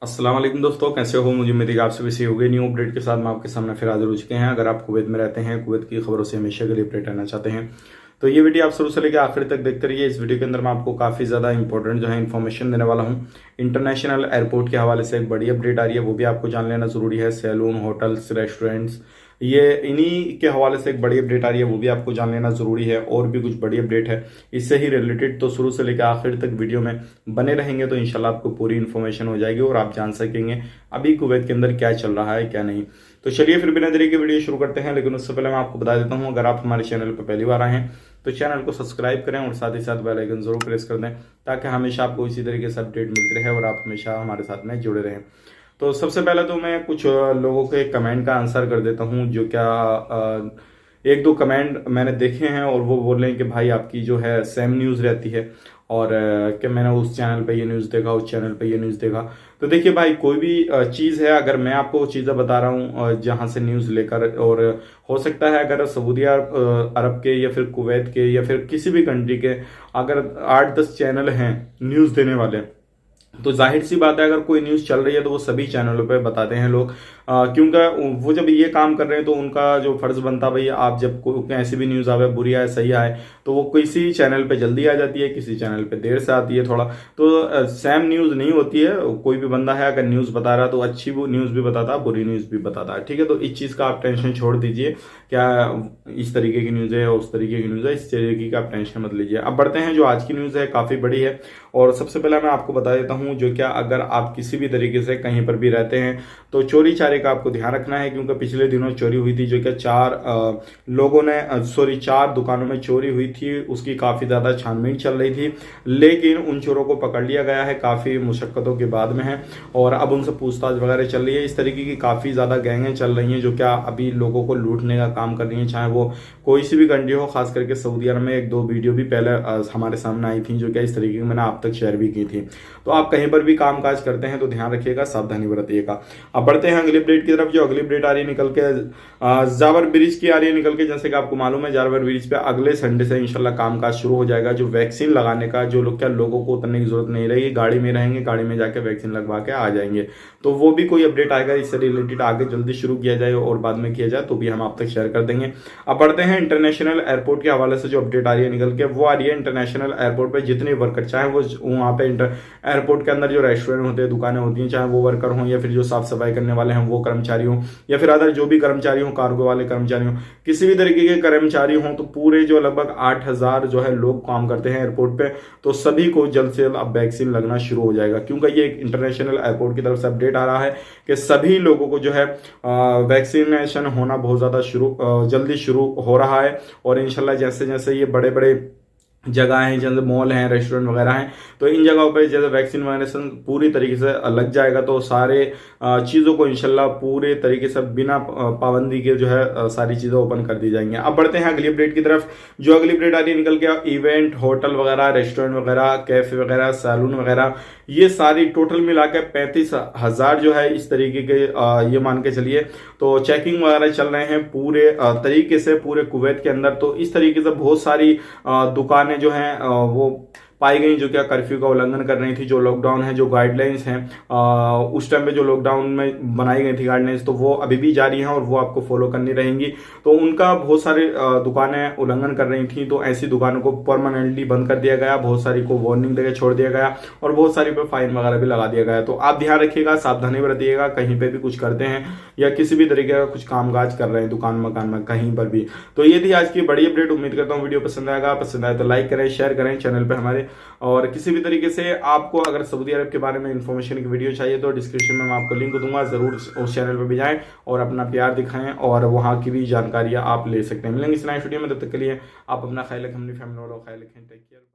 अस्सलाम वालेकुम दोस्तों, कैसे हो? मुझे उम्मीद है कि आप सभी सही हो गए। न्यू अपडेट के साथ मैं आपके सामने फिर हाजिर हो चुके हैं। अगर आप कुवैत में रहते हैं, कुवैत की खबरों से हमेशा के लिए अपडेट रहना चाहते हैं तो ये वीडियो आप शुरू से लेकर आखिर तक देखते रहिए। इस वीडियो के अंदर मैं आपको काफ़ी ज़्यादा इंपॉर्टेंट जो है इन्फॉर्मेशन देने वाला हूँ। इंटरनेशनल एयरपोर्ट के हवाले से एक बड़ी अपडेट आ रही है, वो भी आपको जान लेना ज़रूरी है। सैलून, होटल्स, रेस्टोरेंट्स, ये इन्हीं के हवाले से एक बड़ी अपडेट आ रही है, वो भी आपको जान लेना ज़रूरी है। और भी कुछ बड़ी अपडेट है इससे ही रिलेटेड, तो शुरू से लेकर आखिर तक वीडियो में बने रहेंगे तो इंशाल्लाह आपको पूरी इन्फॉर्मेशन हो जाएगी और आप जान सकेंगे अभी कुवैत के अंदर क्या चल रहा है क्या नहीं। तो चलिए फिर बिना देरी के वीडियो शुरू करते हैं, लेकिन उससे पहले मैं आपको बता देता हूँ, अगर आप हमारे चैनल पर पहली बार आए हैं तो चैनल को सब्सक्राइब करें और साथ ही साथ बेल आइकन जरूर प्रेस कर दें, ताकि हमेशा आपको इसी तरीके से अपडेट मिलती रहे और आप हमेशा हमारे साथ में जुड़े रहें। तो सबसे पहले तो मैं कुछ लोगों के कमेंट का आंसर कर देता हूँ, जो क्या एक दो कमेंट मैंने देखे हैं और वो बोल रहे हैं कि भाई आपकी जो है सेम न्यूज़ रहती है और कि मैंने उस चैनल पे ये न्यूज़ देखा, उस चैनल पे ये न्यूज़ देखा। तो देखिए भाई, कोई भी चीज़ है, अगर मैं आपको चीज़ें बता रहा हूँ जहाँ से न्यूज़ लेकर, और हो सकता है अगर सऊदी अरब के या फिर कुवैत के या फिर किसी भी कंट्री के अगर 8-10 चैनल हैं न्यूज़ देने वाले, तो जाहिर सी बात है अगर कोई न्यूज़ चल रही है तो वो सभी चैनलों पे बताते हैं लोग, क्योंकि वो जब ये काम कर रहे हैं तो उनका जो फर्ज बनता है भाई, आप जब कोई ऐसी भी न्यूज़ आवे, बुरी आए सही आए, तो वो किसी चैनल पे जल्दी आ जाती है, किसी चैनल पे देर से आती है थोड़ा। तो सेम न्यूज़ नहीं होती है। कोई भी बंदा है अगर न्यूज़ बता रहा है तो अच्छी वो न्यूज़ भी बताता है, बुरी न्यूज़ भी बताता है, ठीक है। तो इस चीज़ का आप टेंशन छोड़ दीजिए, क्या इस तरीके की न्यूज़ है उस तरीके की न्यूज़ है, इस तरीके का आप टेंशन मत लीजिए। अब बढ़ते हैं, जो आज की न्यूज़ है काफ़ी बड़ी है और सबसे पहले मैं आपको बता देता हूँ, जो क्या अगर आप किसी भी तरीके से कहीं पर भी रहते हैं तो चोरी चारे का आपको ध्यान रखना है, क्योंकि पिछले दिनों चोरी हुई थी, जो क्या 4 दुकानों में चोरी हुई थी, उसकी काफ़ी ज़्यादा छानबीन चल रही थी, लेकिन उन चोरों को पकड़ लिया गया है, काफ़ी मुशक्क़तों के बाद में है और अब उनसे पूछताछ वगैरह चल रही है। इस तरीके की काफ़ी ज़्यादा गैंगें चल रही हैं जो क्या अभी लोगों को लूटने का काम कर रही हैं, चाहे वो कोई सी भी कंट्री हो। खास करके सऊदी अरब में 1-2 वीडियो भी पहले हमारे सामने आई थी, जो क्या इस तरीके की मैंने आप तक शेयर भी की थी। तो आप कहीं पर भी काम काज करते हैं तो ध्यान रखिएगा, सावधानी बरतिएगा। अब बढ़ते हैं अगली अपडेट की तरफ। जो अगली अपडेट आ रही है निकल के जाबर ब्रिज की आ रही है निकल के। जैसे कि आपको मालूम है, जाबर ब्रिज पे अगले संडे से इंशाल्लाह कामकाज शुरू हो जाएगा। जो वैक्सीन लगाने का, जो लोग क्या लोगों को उतरने की जरूरत नहीं रहेगी, गाड़ी में रहेंगे, गाड़ी में जाके वैक्सीन लगवा के आ जाएंगे। तो वो भी कोई अपडेट आएगा इससे रिलेटेड, आगे जल्दी शुरू किया जाए और बाद में किया जाए तो भी हम आप तक शेयर कर देंगे। अब बढ़ते हैं इंटरनेशनल एयरपोर्ट के हवाले से। जो अपडेट आ रही है निकल के, वो आ रही है इंटरनेशनल एयरपोर्ट पे जितने वर्कर, चाहे वो वहाँ पे एयरपोर्ट के अंदर जो रेस्टोरेंट होते हैं, दुकानें होती हैं, चाहे वो वर्कर हों या फिर जो साफ सफाई करने वाले हैं वो कर्मचारी हों, या फिर अदर जो भी कर्मचारी हों, कार्गो वाले कर्मचारी हों, किसी भी तरीके के कर्मचारी हों, तो पूरे जो लगभग 8,000 जो है लोग काम करते हैं एयरपोर्ट पे, तो सभी को जल्द से जल्द अब वैक्सीन लगना शुरू हो जाएगा। क्योंकि ये एक इंटरनेशनल एयरपोर्ट की तरफ से अपडेट आ रहा है कि सभी लोगों को जो है वैक्सीनेशन होना बहुत ज्यादा जल्दी शुरू हो रहा है। और इंशाल्लाह जैसे जैसे ये बड़े बड़े जगह हैं, जैसे मॉल हैं, रेस्टोरेंट वगैरह हैं, तो इन जगहों पे जैसे वैक्सीन वैक्सीनेशन पूरी तरीके से लग जाएगा तो सारे चीज़ों को इंशाल्लाह पूरे तरीके से बिना पाबंदी के जो है सारी चीज़ें ओपन कर दी जाएंगी। अब बढ़ते हैं अगली अपडेट की तरफ। जो अगली अपडेट आ रही है निकल के, इवेंट, होटल वगैरह, रेस्टोरेंट वगैरह, कैफे वगैरह, सैलून वगैरह, ये सारी टोटल मिला के 35,000 जो है इस तरीके के ये मान के चलिए, तो चेकिंग वगैरह चल रहे हैं पूरे तरीके से पूरे कुवैत के अंदर। तो इस तरीके से बहुत सारी दुकानें जो हैं वो पाई गई जो क्या कर्फ्यू का उल्लंघन कर रही थी। जो लॉकडाउन है, जो गाइडलाइंस हैं उस टाइम पे जो लॉकडाउन में बनाई गई थी गाइडलाइंस, तो वो अभी भी जारी हैं और वो आपको फॉलो करनी रहेंगी। तो उनका बहुत सारे दुकानें उल्लंघन कर रही थी, तो ऐसी दुकानों को परमानेंटली बंद कर दिया गया, बहुत सारी को वार्निंग देकर छोड़ दिया गया और बहुत सारी पे फाइन वगैरह भी लगा दिया गया। तो आप ध्यान रखिएगा, सावधानी बरतिएगा, कहीं पे भी कुछ करते हैं या किसी भी तरीके का कुछ कामकाज कर रहे हैं दुकान मकान में कहीं पर भी। तो ये थी आज की बड़ी अपडेट। उम्मीद करता हूँ वीडियो पसंद आएगा, पसंद आए तो लाइक करें, शेयर करें चैनल पे हमारे। और किसी भी तरीके से आपको अगर सऊदी अरब के बारे में इंफॉर्मेशन की वीडियो चाहिए तो डिस्क्रिप्शन में मैं आपको लिंक दूंगा, जरूर उस चैनल पर भी जाएं और अपना प्यार दिखाएं और वहां की भी जानकारियां आप ले सकते हैं। मिलेंगे इस नए वीडियो में, तब तक के लिए आप अपना ख्याल रखें, अपनी फैमिली वालों का ख्याल रखें। Take care.